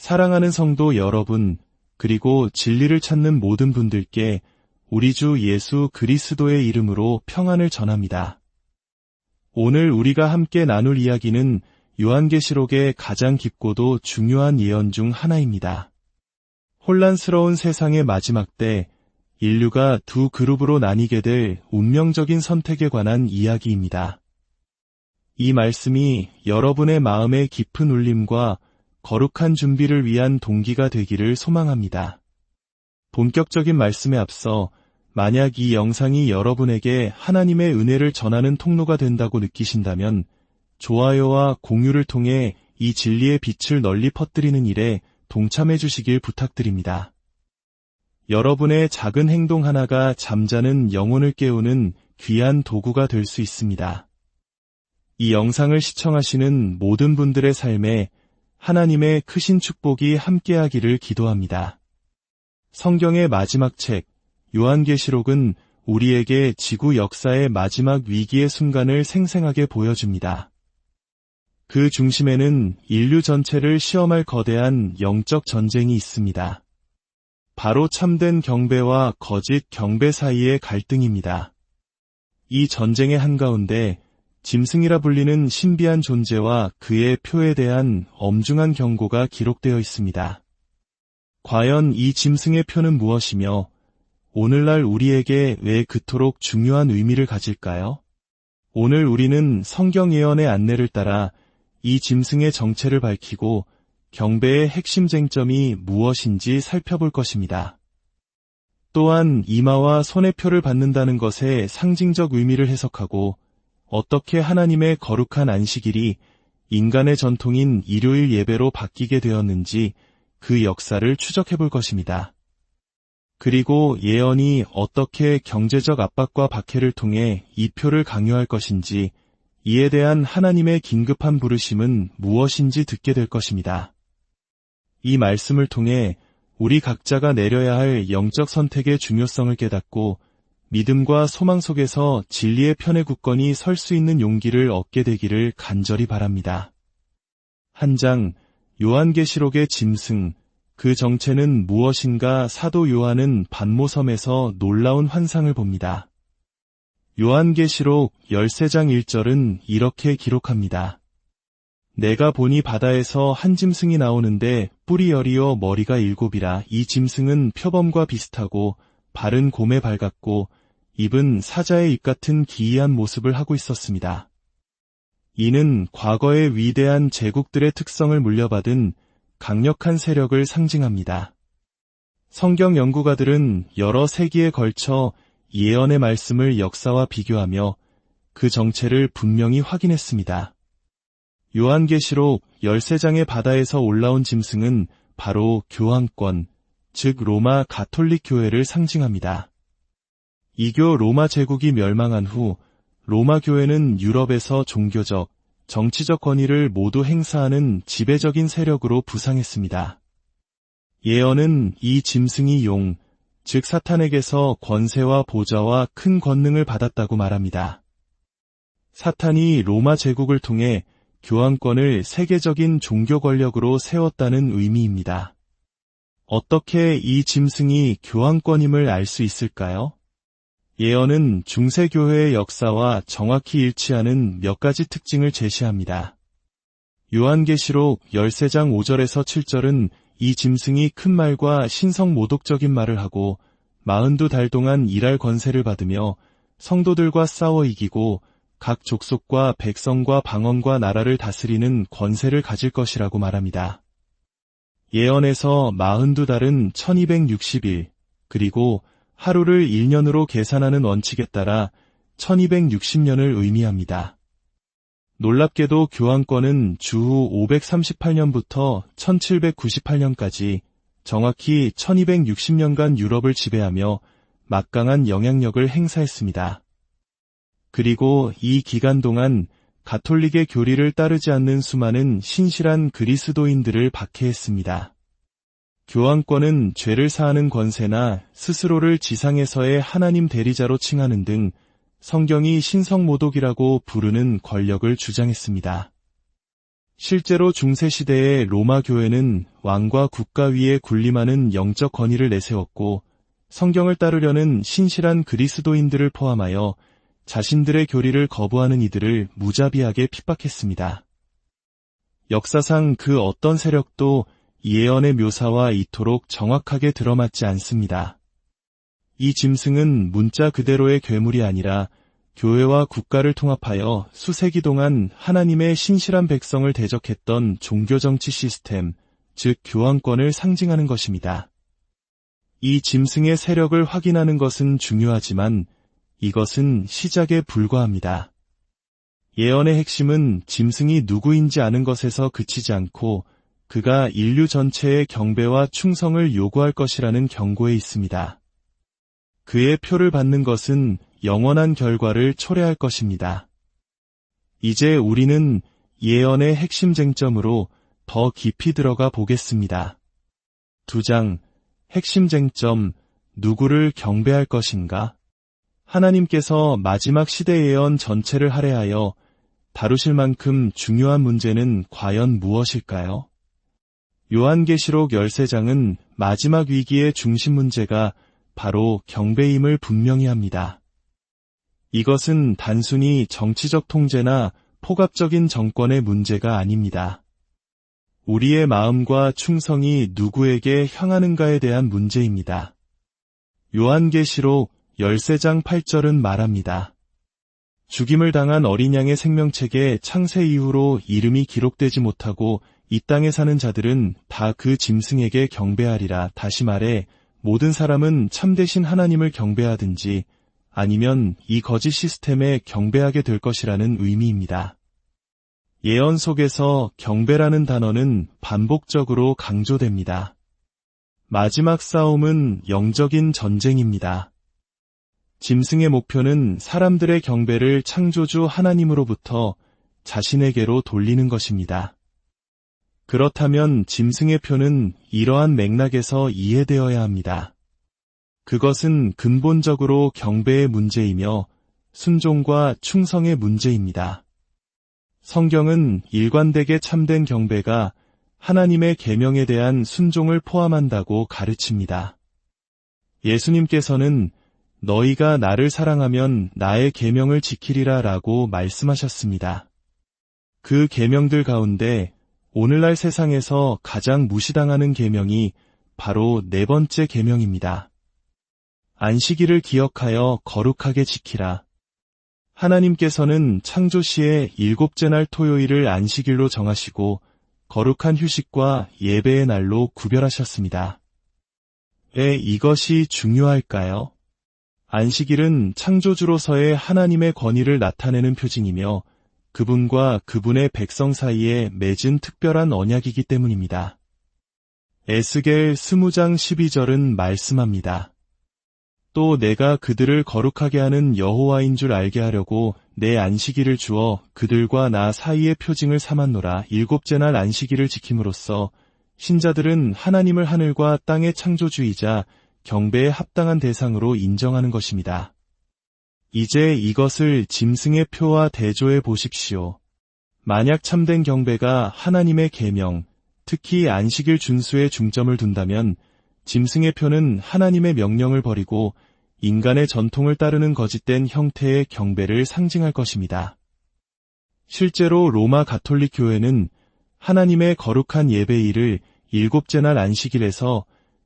사랑하는 성도 여러분, 그리고 진리를 찾는 모든 분들께 우리 주 예수 그리스도의 이름으로 평안을 전합니다. 오늘 우리가 함께 나눌 이야기는 요한계시록의 가장 깊고도 중요한 예언 중 하나입니다. 혼란스러운 세상의 마지막 때 인류가 두 그룹으로 나뉘게 될 운명적인 선택에 관한 이야기입니다. 이 말씀이 여러분의 마음의 깊은 울림과 거룩한 준비를 위한 동기가 되기를 소망합니다. 본격적인 말씀에 앞서 만약 이 영상이 여러분에게 하나님의 은혜를 전하는 통로가 된다고 느끼신다면 좋아요와 공유를 통해 이 진리의 빛을 널리 퍼뜨리는 일에 동참해 주시길 부탁드립니다. 여러분의 작은 행동 하나가 잠자는 영혼을 깨우는 귀한 도구가 될 수 있습니다. 이 영상을 시청하시는 모든 분들의 삶에 하나님의 크신 축복이 함께하기를 기도합니다. 성경의 마지막 책, 요한계시록은 우리에게 지구 역사의 마지막 위기의 순간을 생생하게 보여줍니다. 그 중심에는 인류 전체를 시험할 거대한 영적 전쟁이 있습니다. 바로 참된 경배와 거짓 경배 사이의 갈등입니다. 이 전쟁의 한가운데 짐승이라 불리는 신비한 존재와 그의 표에 대한 엄중한 경고가 기록되어 있습니다. 과연 이 짐승의 표는 무엇이며 오늘날 우리에게 왜 그토록 중요한 의미를 가질까요? 오늘 우리는 성경 예언의 안내를 따라 이 짐승의 정체를 밝히고 경배의 핵심 쟁점이 무엇인지 살펴볼 것입니다. 또한 이마와 손의 표를 받는다는 것의 상징적 의미를 해석하고 어떻게 하나님의 거룩한 안식일이 인간의 전통인 일요일 예배로 바뀌게 되었는지 그 역사를 추적해볼 것입니다. 그리고 예언이 어떻게 경제적 압박과 박해를 통해 이 표를 강요할 것인지, 이에 대한 하나님의 긴급한 부르심은 무엇인지 듣게 될 것입니다. 이 말씀을 통해 우리 각자가 내려야 할 영적 선택의 중요성을 깨닫고 믿음과 소망 속에서 진리의 편에 굳건히 설 수 있는 용기를 얻게 되기를 간절히 바랍니다. 한 장, 요한계시록의 짐승, 그 정체는 무엇인가 사도 요한은 반모섬에서 놀라운 환상을 봅니다. 요한계시록 13장 1절은 이렇게 기록합니다. 내가 보니 바다에서 한 짐승이 나오는데 뿔이 10이요 머리가 7이라. 이 짐승은 표범과 비슷하고 발은 곰에 발 같고 입은 사자의 입 같은 기이한 모습을 하고 있었습니다. 이는 과거의 위대한 제국들의 특성을 물려받은 강력한 세력을 상징합니다. 성경 연구가들은 여러 세기에 걸쳐 예언의 말씀을 역사와 비교하며 그 정체를 분명히 확인했습니다. 요한계시록 13장의 바다에서 올라온 짐승은 바로 교황권, 즉 로마 가톨릭 교회를 상징합니다. 이교 로마 제국이 멸망한 후 로마 교회는 유럽에서 종교적, 정치적 권위를 모두 행사하는 지배적인 세력으로 부상했습니다. 예언은 이 짐승이 용, 즉 사탄에게서 권세와 보좌와 큰 권능을 받았다고 말합니다. 사탄이 로마 제국을 통해 교황권을 세계적인 종교 권력으로 세웠다는 의미입니다. 어떻게 이 짐승이 교황권임을 알 수 있을까요? 예언은 중세교회의 역사와 정확히 일치하는 몇 가지 특징을 제시합니다. 요한계시록 13장 5절에서 7절은 이 짐승이 큰 말과 신성 모독적인 말을 하고 42달 동안 일할 권세를 받으며 성도들과 싸워 이기고 각 족속과 백성과 방언과 나라를 다스리는 권세를 가질 것이라고 말합니다. 예언에서 42달은 1260일, 그리고 하루를 1년으로 계산하는 원칙에 따라 1260년을 의미합니다. 놀랍게도 교황권은 주후 538년부터 1798년까지 정확히 1260년간 유럽을 지배하며 막강한 영향력을 행사했습니다. 그리고 이 기간 동안 가톨릭의 교리를 따르지 않는 수많은 신실한 그리스도인들을 박해했습니다. 교황권은 죄를 사하는 권세나 스스로를 지상에서의 하나님 대리자로 칭하는 등 성경이 신성모독이라고 부르는 권력을 주장했습니다. 실제로 중세시대의 로마 교회는 왕과 국가 위에 군림하는 영적 권위를 내세웠고 성경을 따르려는 신실한 그리스도인들을 포함하여 자신들의 교리를 거부하는 이들을 무자비하게 핍박했습니다. 역사상 그 어떤 세력도 이 예언의 묘사와 이토록 정확하게 들어맞지 않습니다. 이 짐승은 문자 그대로의 괴물이 아니라 교회와 국가를 통합하여 수세기 동안 하나님의 신실한 백성을 대적했던 종교정치 시스템, 즉 교황권을 상징하는 것입니다. 이 짐승의 세력을 확인하는 것은 중요하지만 이것은 시작에 불과합니다. 예언의 핵심은 짐승이 누구인지 아는 것에서 그치지 않고 그가 인류 전체의 경배와 충성을 요구할 것이라는 경고에 있습니다. 그의 표를 받는 것은 영원한 결과를 초래할 것입니다. 이제 우리는 예언의 핵심 쟁점으로 더 깊이 들어가 보겠습니다. 2장, 핵심 쟁점, 누구를 경배할 것인가? 하나님께서 마지막 시대 예언 전체를 할애하여 다루실 만큼 중요한 문제는 과연 무엇일까요? 요한계시록 13장은 마지막 위기의 중심 문제가 바로 경배임을 분명히 합니다. 이것은 단순히 정치적 통제나 폭압적인 정권의 문제가 아닙니다. 우리의 마음과 충성이 누구에게 향하는가에 대한 문제입니다. 요한계시록 13장 8절은 말합니다. 죽임을 당한 어린 양의 생명책에 창세 이후로 이름이 기록되지 못하고 이 땅에 사는 자들은 다 그 짐승에게 경배하리라. 다시 말해 모든 사람은 참되신 하나님을 경배하든지 아니면 이 거짓 시스템에 경배하게 될 것이라는 의미입니다. 예언 속에서 경배라는 단어는 반복적으로 강조됩니다. 마지막 싸움은 영적인 전쟁입니다. 짐승의 목표는 사람들의 경배를 창조주 하나님으로부터 자신에게로 돌리는 것입니다. 그렇다면 짐승의 표는 이러한 맥락에서 이해되어야 합니다. 그것은 근본적으로 경배의 문제이며 순종과 충성의 문제입니다. 성경은 일관되게 참된 경배가 하나님의 계명에 대한 순종을 포함한다고 가르칩니다. 예수님께서는 너희가 나를 사랑하면 나의 계명을 지키리라 라고 말씀하셨습니다. 그 계명들 가운데 오늘날 세상에서 가장 무시당하는 계명이 바로 4번째 계명입니다. 안식일을 기억하여 거룩하게 지키라. 하나님께서는 창조시에 7째 날 토요일을 안식일로 정하시고 거룩한 휴식과 예배의 날로 구별하셨습니다. 왜 이것이 중요할까요? 안식일은 창조주로서의 하나님의 권위를 나타내는 표징이며 그분과 그분의 백성 사이에 맺은 특별한 언약이기 때문입니다. 에스겔 20장 12절은 말씀합니다. 또 내가 그들을 거룩하게 하는 여호와인 줄 알게 하려고 내 안식일을 주어 그들과 나 사이의 표징을 삼았노라. 7째 날 안식일을 지킴으로써 신자들은 하나님을 하늘과 땅의 창조주이자 경배에 합당한 대상으로 인정하는 것입니다. 이제 이것을 짐승의 표와 대조해 보십시오. 만약 참된 경배가 하나님의 계명, 특히 안식일 준수에 중점을 둔다면 짐승의 표는 하나님의 명령을 버리고 인간의 전통을 따르는 거짓된 형태의 경배를 상징할 것입니다. 실제로 로마 가톨릭 교회는 하나님의 거룩한 예배일을 7째 날 안식일에서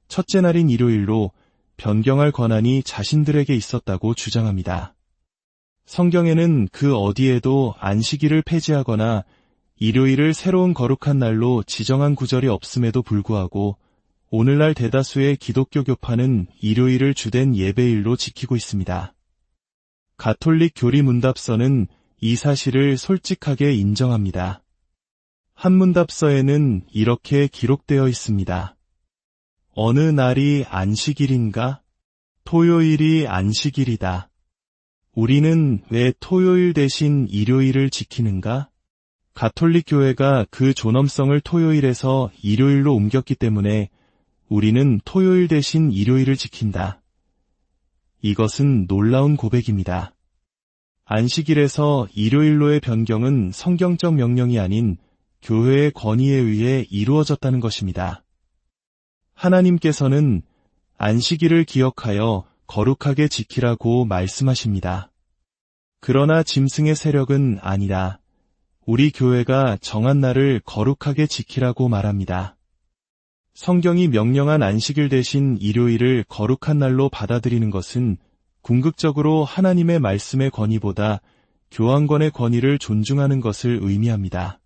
첫째 날인 일요일로 변경할 권한이 자신들에게 있었다고 주장합니다. 성경에는 그 어디에도 안식일을 폐지하거나 일요일을 새로운 거룩한 날로 지정한 구절이 없음에도 불구하고 오늘날 대다수의 기독교 교파는 일요일을 주된 예배일로 지키고 있습니다. 가톨릭 교리문답서는 이 사실을 솔직하게 인정합니다. 한 문답서에는 이렇게 기록되어 있습니다. 어느 날이 안식일인가? 토요일이 안식일이다. 우리는 왜 토요일 대신 일요일을 지키는가? 가톨릭 교회가 그 존엄성을 토요일에서 일요일로 옮겼기 때문에 우리는 토요일 대신 일요일을 지킨다. 이것은 놀라운 고백입니다. 안식일에서 일요일로의 변경은 성경적 명령이 아닌 교회의 권위에 의해 이루어졌다는 것입니다. 하나님께서는 안식일을 기억하여 거룩하게 지키라고 말씀하십니다. 그러나 짐승의 세력은 아니라 우리 교회가 정한 날을 거룩하게 지키라고 말합니다. 성경이 명령한 안식일 대신 일요일을 거룩한 날로 받아들이는 것은 궁극적으로 하나님의 말씀의 권위보다 교황권의 권위를 존중하는 것을 의미합니다.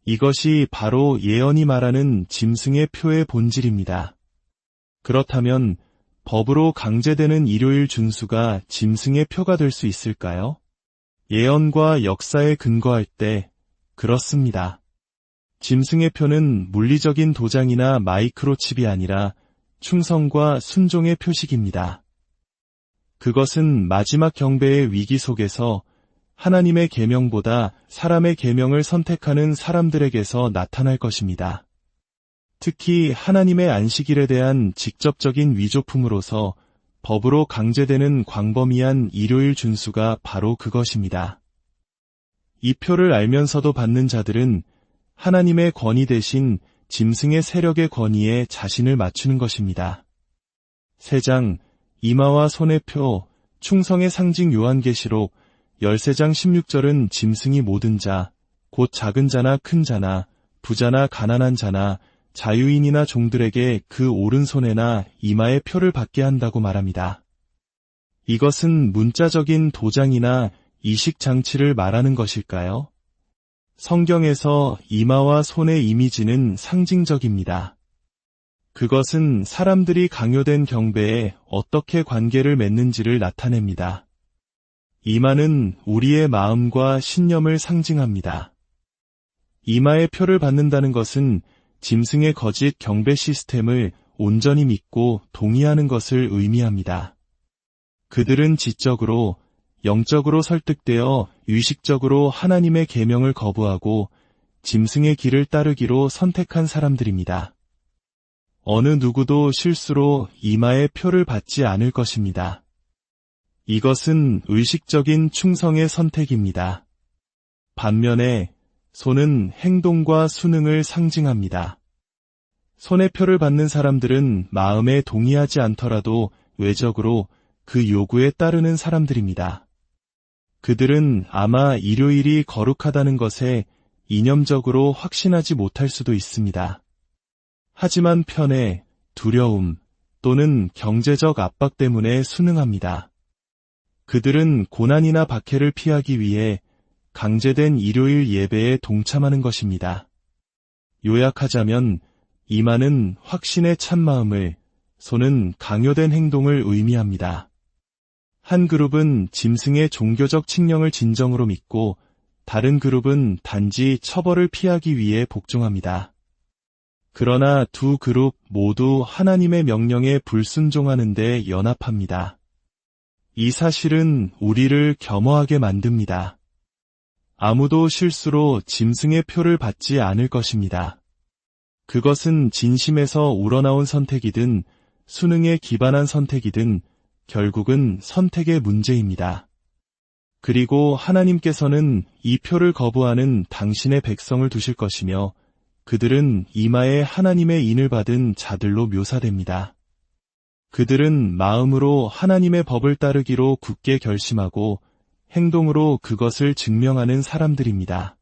이것이 바로 예언이 말하는 짐승의 표의 본질입니다. 그렇다면 법으로 강제되는 일요일 준수가 짐승의 표가 될 수 있을까요? 예언과 역사에 근거할 때 그렇습니다. 짐승의 표는 물리적인 도장이나 마이크로칩이 아니라 충성과 순종의 표식입니다. 그것은 마지막 경배의 위기 속에서 하나님의 계명보다 사람의 계명을 선택하는 사람들에게서 나타날 것입니다. 특히 하나님의 안식일에 대한 직접적인 위조품으로서 법으로 강제되는 광범위한 일요일 준수가 바로 그것입니다. 이 표를 알면서도 받는 자들은 하나님의 권위 대신 짐승의 세력의 권위에 자신을 맞추는 것입니다. 3장 이마와 손의 표, 충성의 상징 요한계시록 13장 16절은 짐승이 모든 자, 곧 작은 자나 큰 자나 부자나 가난한 자나 자유인이나 종들에게 그 오른손에나 이마에 표를 받게 한다고 말합니다. 이것은 문자적인 도장이나 이식장치를 말하는 것일까요? 성경에서 이마와 손의 이미지는 상징적입니다. 그것은 사람들이 강요된 경배에 어떻게 관계를 맺는지를 나타냅니다. 이마는 우리의 마음과 신념을 상징합니다. 이마의 표를 받는다는 것은 짐승의 거짓 경배 시스템을 온전히 믿고 동의하는 것을 의미합니다. 그들은 지적으로, 영적으로 설득되어 의식적으로 하나님의 계명을 거부하고 짐승의 길을 따르기로 선택한 사람들입니다. 어느 누구도 실수로 이마의 표를 받지 않을 것입니다. 이것은 의식적인 충성의 선택입니다. 반면에 손은 행동과 수능을 상징합니다. 손의 표를 받는 사람들은 마음에 동의하지 않더라도 외적으로 그 요구에 따르는 사람들입니다. 그들은 아마 일요일이 거룩하다는 것에 이념적으로 확신하지 못할 수도 있습니다. 하지만 편애, 두려움 또는 경제적 압박 때문에 순응합니다. 그들은 고난이나 박해를 피하기 위해 강제된 일요일 예배에 동참하는 것입니다. 요약하자면 이마는 확신의 참마음을, 손은 강요된 행동을 의미합니다. 한 그룹은 짐승의 종교적 칙령을 진정으로 믿고 다른 그룹은 단지 처벌을 피하기 위해 복종합니다. 그러나 두 그룹 모두 하나님의 명령에 불순종하는 데 연합합니다. 이 사실은 우리를 겸허하게 만듭니다. 아무도 실수로 짐승의 표를 받지 않을 것입니다. 그것은 진심에서 우러나온 선택이든 수능에 기반한 선택이든 결국은 선택의 문제입니다. 그리고 하나님께서는 이 표를 거부하는 당신의 백성을 두실 것이며 그들은 이마에 하나님의 인을 받은 자들로 묘사됩니다. 그들은 마음으로 하나님의 법을 따르기로 굳게 결심하고 행동으로 그것을 증명하는 사람들입니다.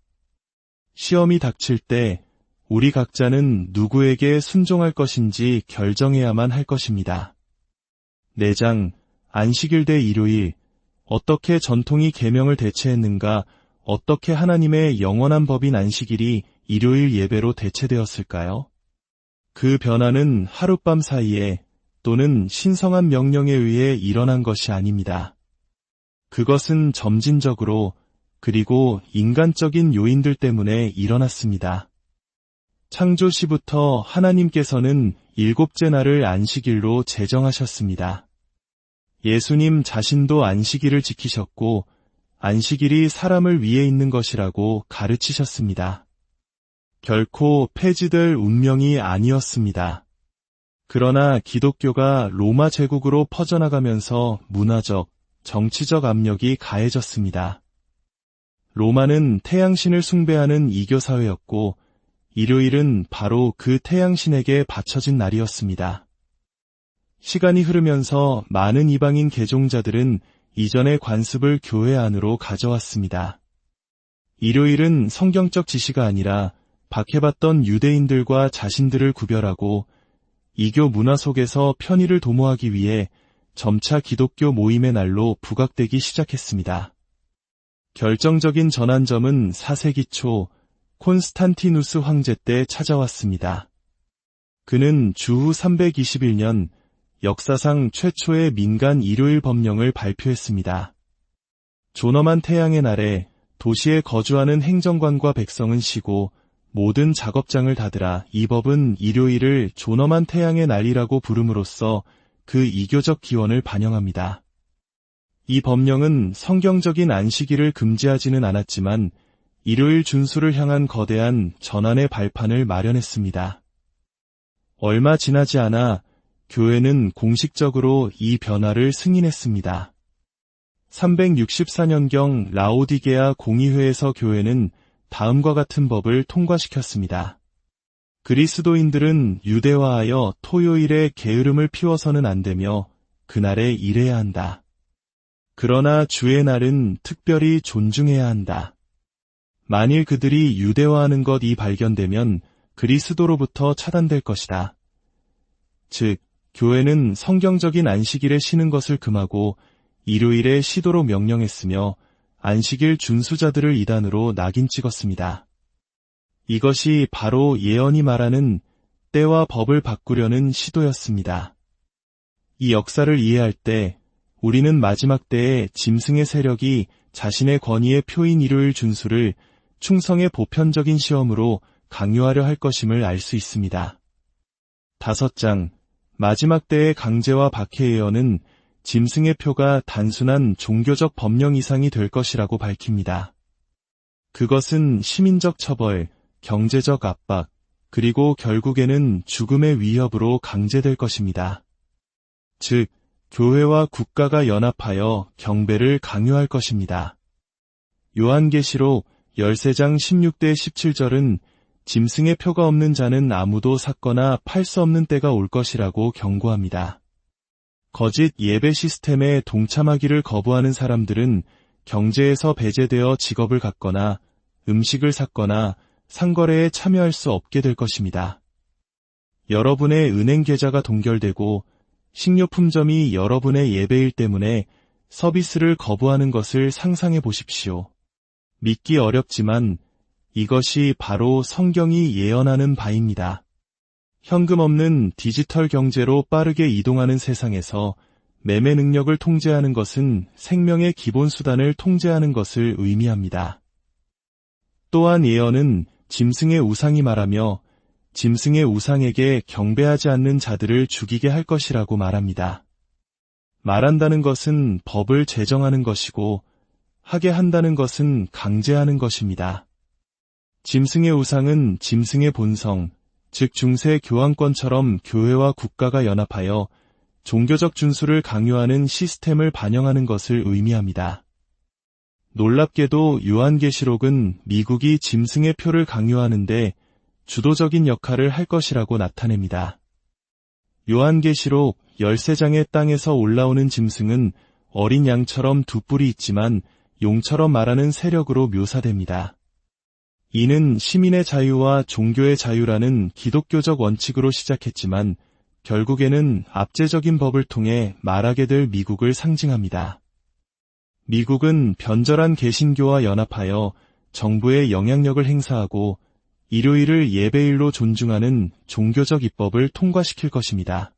시험이 닥칠 때 우리 각자는 누구에게 순종할 것인지 결정해야만 할 것입니다. 4장 안식일 대 일요일 어떻게 전통이 계명을 대체했는가, 어떻게 하나님의 영원한 법인 안식일이 일요일 예배로 대체되었을까요? 그 변화는 하룻밤 사이에 또는 신성한 명령에 의해 일어난 것이 아닙니다. 그것은 점진적으로 그리고 인간적인 요인들 때문에 일어났습니다. 창조시부터 하나님께서는 7째 날을 안식일로 제정하셨습니다. 예수님 자신도 안식일을 지키셨고 안식일이 사람을 위해 있는 것이라고 가르치셨습니다. 결코 폐지될 운명이 아니었습니다. 그러나 기독교가 로마 제국으로 퍼져나가면서 문화적, 정치적 압력이 가해졌습니다. 로마는 태양신을 숭배하는 이교 사회였고 일요일은 바로 그 태양신에게 바쳐진 날이었습니다. 시간이 흐르면서 많은 이방인 개종자들은 이전의 관습을 교회 안으로 가져왔습니다. 일요일은 성경적 지시가 아니라 박해받던 유대인들과 자신들을 구별하고 이교 문화 속에서 편의를 도모하기 위해 점차 기독교 모임의 날로 부각되기 시작했습니다. 결정적인 전환점은 4세기 초 콘스탄티누스 황제 때 찾아왔습니다. 그는 주후 321년 역사상 최초의 민간 일요일 법령을 발표했습니다. 존엄한 태양의 날에 도시에 거주하는 행정관과 백성은 쉬고 모든 작업장을 닫으라. 이 법은 일요일을 존엄한 태양의 날이라고 부름으로써 그 이교적 기원을 반영합니다. 이 법령은 성경적인 안식일을 금지하지는 않았지만 일요일 준수를 향한 거대한 전환의 발판을 마련했습니다. 얼마 지나지 않아 교회는 공식적으로 이 변화를 승인했습니다. 364년경 라오디게아 공의회에서 교회는 다음과 같은 법을 통과시켰습니다. 그리스도인들은 유대화하여 토요일에 게으름을 피워서는 안 되며 그날에 일해야 한다. 그러나 주의 날은 특별히 존중해야 한다. 만일 그들이 유대화하는 것이 발견되면 그리스도로부터 차단될 것이다. 즉, 교회는 성경적인 안식일에 쉬는 것을 금하고 일요일에 쉬도록 명령했으며 안식일 준수자들을 이단으로 낙인 찍었습니다. 이것이 바로 예언이 말하는 때와 법을 바꾸려는 시도였습니다. 이 역사를 이해할 때 우리는 마지막 때에 짐승의 세력이 자신의 권위의 표인 일요일 준수를 충성의 보편적인 시험으로 강요하려 할 것임을 알 수 있습니다. 5장 마지막 때의 강제와 박해 예언은 짐승의 표가 단순한 종교적 법령 이상이 될 것이라고 밝힙니다. 그것은 시민적 처벌, 경제적 압박, 그리고 결국에는 죽음의 위협으로 강제될 것입니다. 즉, 교회와 국가가 연합하여 경배를 강요할 것입니다. 요한계시록 13장 16대 17절은 짐승의 표가 없는 자는 아무도 샀거나 팔 수 없는 때가 올 것이라고 경고합니다. 거짓 예배 시스템에 동참하기를 거부하는 사람들은 경제에서 배제되어 직업을 갖거나 음식을 샀거나 상거래에 참여할 수 없게 될 것입니다. 여러분의 은행 계좌가 동결되고 식료품점이 여러분의 예배일 때문에 서비스를 거부하는 것을 상상해 보십시오. 믿기 어렵지만 이것이 바로 성경이 예언하는 바입니다. 현금 없는 디지털 경제로 빠르게 이동하는 세상에서 매매 능력을 통제하는 것은 생명의 기본 수단을 통제하는 것을 의미합니다. 또한 예언은 짐승의 우상이 말하며 짐승의 우상에게 경배하지 않는 자들을 죽이게 할 것이라고 말합니다. 말한다는 것은 법을 제정하는 것이고 하게 한다는 것은 강제하는 것입니다. 짐승의 우상은 짐승의 본성, 즉 중세 교황권처럼 교회와 국가가 연합하여 종교적 준수를 강요하는 시스템을 반영하는 것을 의미합니다. 놀랍게도 요한계시록은 미국이 짐승의 표를 강요하는데 주도적인 역할을 할 것이라고 나타냅니다. 요한계시록 13장의 땅에서 올라오는 짐승은 어린 양처럼 두 뿔이 있지만 용처럼 말하는 세력으로 묘사됩니다. 이는 시민의 자유와 종교의 자유라는 기독교적 원칙으로 시작했지만 결국에는 압제적인 법을 통해 말하게 될 미국을 상징합니다. 미국은 변절한 개신교와 연합하여 정부의 영향력을 행사하고 일요일을 예배일로 존중하는 종교적 입법을 통과시킬 것입니다.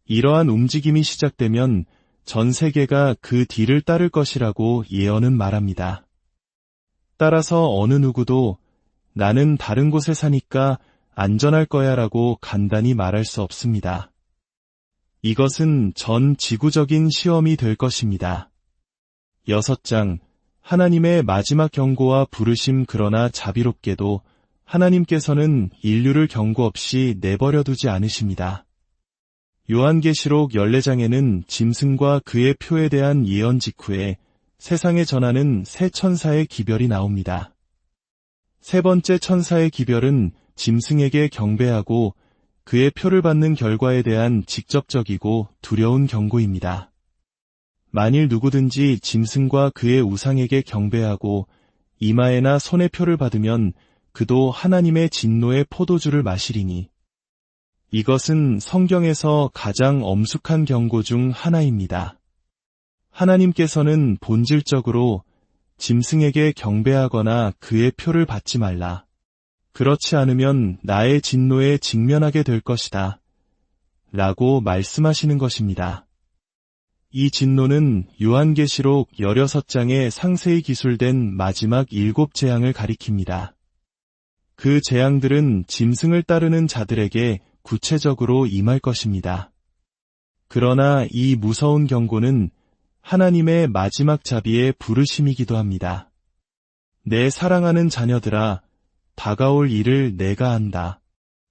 이러한 움직임이 시작되면 전 세계가 그 뒤를 따를 것이라고 예언은 말합니다. 따라서 어느 누구도 나는 다른 곳에 사니까 안전할 거야 라고 간단히 말할 수 없습니다. 이것은 전 지구적인 시험이 될 것입니다. 6장 하나님의 마지막 경고와 부르심. 그러나 자비롭게도 하나님께서는 인류를 경고 없이 내버려 두지 않으십니다. 요한계시록 14장에는 짐승과 그의 표에 대한 예언 직후에 세상에 전하는 새 천사의 기별이 나옵니다. 세 번째 천사의 기별은 짐승에게 경배하고 그의 표를 받는 결과에 대한 직접적이고 두려운 경고입니다. 만일 누구든지 짐승과 그의 우상에게 경배하고 이마에나 손에 표를 받으면 그도 하나님의 진노의 포도주를 마시리니 이것은 성경에서 가장 엄숙한 경고 중 하나입니다. 하나님께서는 본질적으로 짐승에게 경배하거나 그의 표를 받지 말라. 그렇지 않으면 나의 진노에 직면하게 될 것이다. 라고 말씀하시는 것입니다. 이 진노는 요한계시록 16장에 상세히 기술된 마지막 7재앙을 가리킵니다. 그 재앙들은 짐승을 따르는 자들에게 구체적으로 임할 것입니다. 그러나 이 무서운 경고는 하나님의 마지막 자비의 부르심이기도 합니다. 내 사랑하는 자녀들아, 다가올 일을 내가 안다.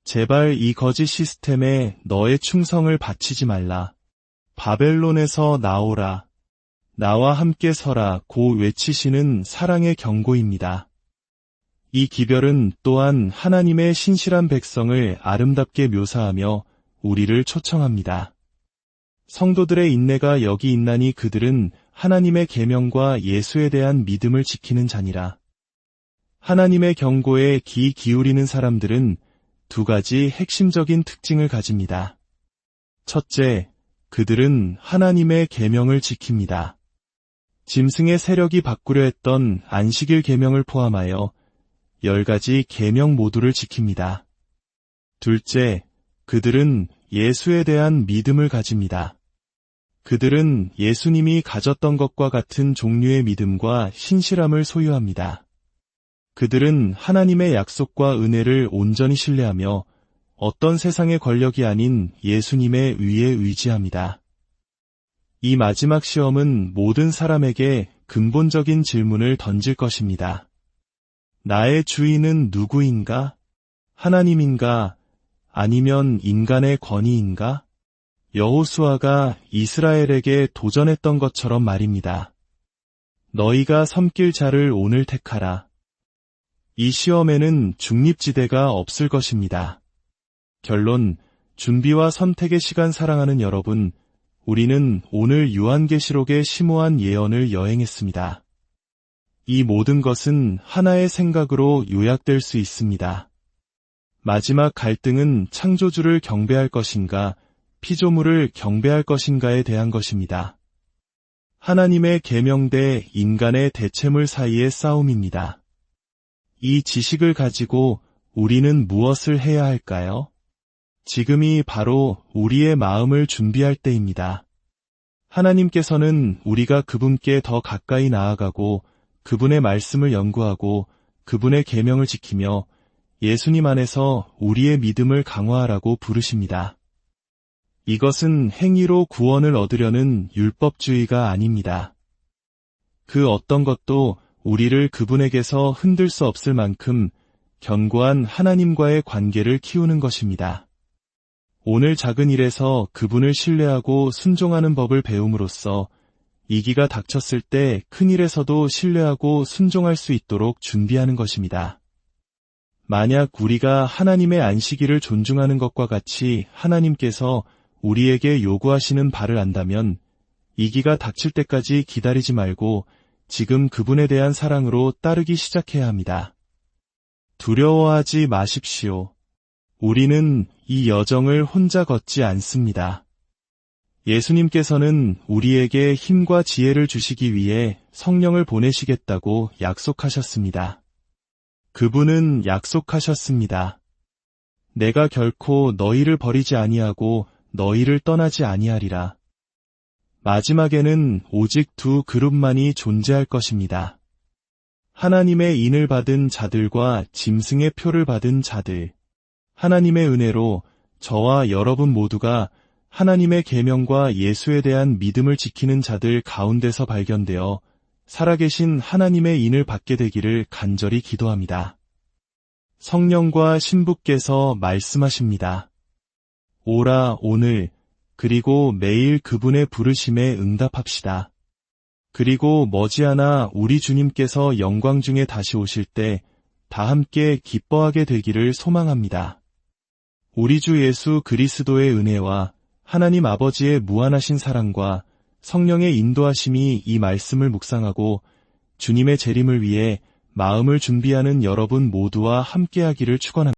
제발 이 거짓 시스템에 너의 충성을 바치지 말라. 바벨론에서 나오라. 나와 함께 서라 고 외치시는 사랑의 경고입니다. 이 기별은 또한 하나님의 신실한 백성을 아름답게 묘사하며 우리를 초청합니다. 성도들의 인내가 여기 있나니 그들은 하나님의 계명과 예수에 대한 믿음을 지키는 자니라. 하나님의 경고에 귀 기울이는 사람들은 두 가지 핵심적인 특징을 가집니다. 첫째, 그들은 하나님의 계명을 지킵니다. 짐승의 세력이 바꾸려 했던 안식일 계명을 포함하여 10가지 계명 모두를 지킵니다. 둘째, 그들은 예수에 대한 믿음을 가집니다. 그들은 예수님이 가졌던 것과 같은 종류의 믿음과 신실함을 소유합니다. 그들은 하나님의 약속과 은혜를 온전히 신뢰하며 어떤 세상의 권력이 아닌 예수님의 의에 의지합니다. 이 마지막 시험은 모든 사람에게 근본적인 질문을 던질 것입니다. 나의 주인은 누구인가? 하나님인가? 아니면 인간의 권위인가? 여호수아가 이스라엘에게 도전했던 것처럼 말입니다. 너희가 섬길 자를 오늘 택하라. 이 시험에는 중립지대가 없을 것입니다. 결론, 준비와 선택의 시간 사랑하는 여러분, 우리는 오늘 요한계시록의 심오한 예언을 여행했습니다. 이 모든 것은 하나의 생각으로 요약될 수 있습니다. 마지막 갈등은 창조주를 경배할 것인가, 피조물을 경배할 것인가에 대한 것입니다. 하나님의 계명 대 인간의 대체물 사이의 싸움입니다. 이 지식을 가지고 우리는 무엇을 해야 할까요? 지금이 바로 우리의 마음을 준비할 때입니다. 하나님께서는 우리가 그분께 더 가까이 나아가고 그분의 말씀을 연구하고 그분의 계명을 지키며 예수님 안에서 우리의 믿음을 강화하라고 부르십니다. 이것은 행위로 구원을 얻으려는 율법주의가 아닙니다. 그 어떤 것도 우리를 그분에게서 흔들 수 없을 만큼 견고한 하나님과의 관계를 키우는 것입니다. 오늘 작은 일에서 그분을 신뢰하고 순종하는 법을 배움으로써 위기가 닥쳤을 때 큰 일에서도 신뢰하고 순종할 수 있도록 준비하는 것입니다. 만약 우리가 하나님의 안식일을 존중하는 것과 같이 하나님께서 우리에게 요구하시는 바를 안다면 위기가 닥칠 때까지 기다리지 말고 지금 그분에 대한 사랑으로 따르기 시작해야 합니다. 두려워하지 마십시오. 우리는 이 여정을 혼자 걷지 않습니다. 예수님께서는 우리에게 힘과 지혜를 주시기 위해 성령을 보내시겠다고 약속하셨습니다. 그분은 약속하셨습니다. 내가 결코 너희를 버리지 아니하고 너희를 떠나지 아니하리라. 마지막에는 오직 두 그룹만이 존재할 것입니다. 하나님의 인을 받은 자들과 짐승의 표를 받은 자들. 하나님의 은혜로 저와 여러분 모두가 하나님의 계명과 예수에 대한 믿음을 지키는 자들 가운데서 발견되어 살아계신 하나님의 인을 받게 되기를 간절히 기도합니다. 성령과 신부께서 말씀하십니다. 오라 오늘 그리고 매일 그분의 부르심에 응답합시다. 그리고 머지않아 우리 주님께서 영광 중에 다시 오실 때 다 함께 기뻐하게 되기를 소망합니다. 우리 주 예수 그리스도의 은혜와 하나님 아버지의 무한하신 사랑과 성령의 인도하심이 이 말씀을 묵상하고 주님의 재림을 위해 마음을 준비하는 여러분 모두와 함께하기를 축원합니다.